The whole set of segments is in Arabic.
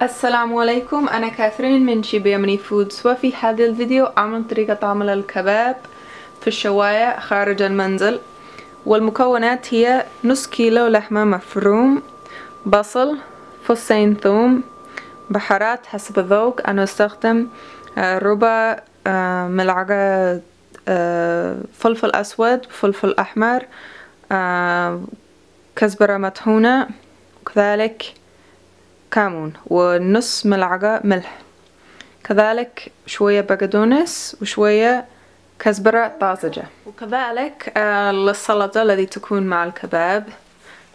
السلام عليكم، أنا كاثرين من شيبي يمني فودز. وفي هذا الفيديو أعمل طريقة عمل الكباب في الشواية خارج المنزل. والمكونات هي نص كيلو لحمة مفروم، بصل، فصين ثوم، بهارات حسب الذوق. أنا استخدم ربع ملعقة فلفل أسود، فلفل أحمر، كزبرة مطحونة، وكذلك كمون، ونص ملعقة ملح، كذلك شوية بقدونس وشوية كزبرة طازجة. وكذلك للسلطة الذي تكون مع الكباب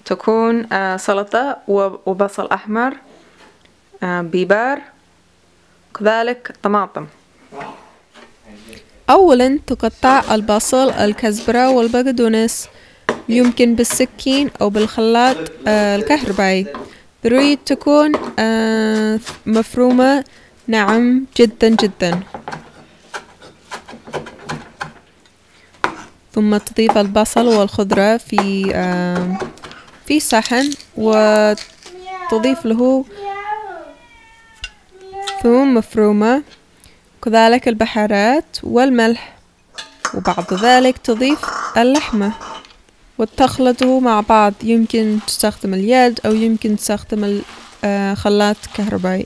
تكون سلطة وبصل أحمر، بيبر، كذلك طماطم. أولا تقطع البصل، الكزبرة والبقدونس، يمكن بالسكين أو بالخلاط الكهربائي. تريد تكون مفرومة ناعم جدا جدا. ثم تضيف البصل والخضرة في صحن، وتضيف له ثوم مفرومة، كذلك البهارات والملح، وبعد ذلك تضيف اللحمة وتخلطه مع بعض. يمكن تستخدم اليد أو يمكن تستخدم الخلاط الكهربائي.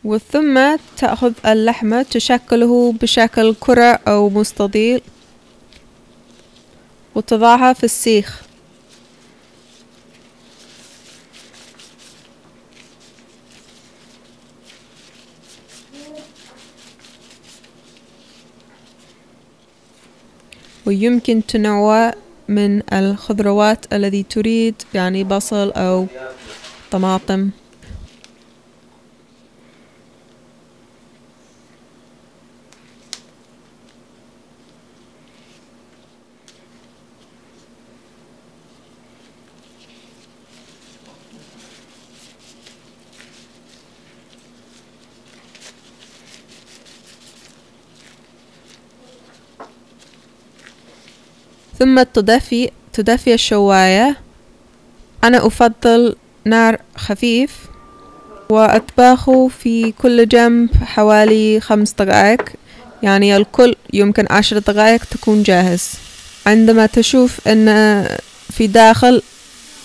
وثم تأخذ اللحمة تشكله بشكل كرة أو مستطيل وتضعها في السيخ. ويمكن تنوع من الخضروات الذي تريد، يعني بصل أو طماطم. ثم تدفي الشواية. أنا أفضل نار خفيف، وأطبخه في كل جنب حوالي 5 دقائق، يعني الكل يمكن 10 دقائق تكون جاهز. عندما تشوف أن في داخل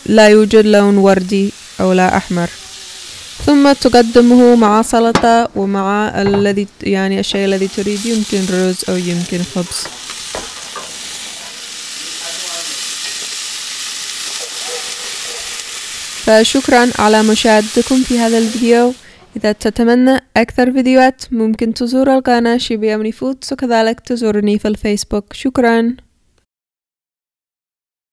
لا يوجد لون وردي أو لا أحمر، ثم تقدمه مع سلطة ومع الشيء الذي تريد، يمكن رز أو يمكن خبز. فشكرا على مشاهدتكم في هذا الفيديو. إذا تتمنى أكثر فيديوهات ممكن تزور القناة شيبي يمني فودز، وكذلك تزورني في الفيسبوك. شكرا.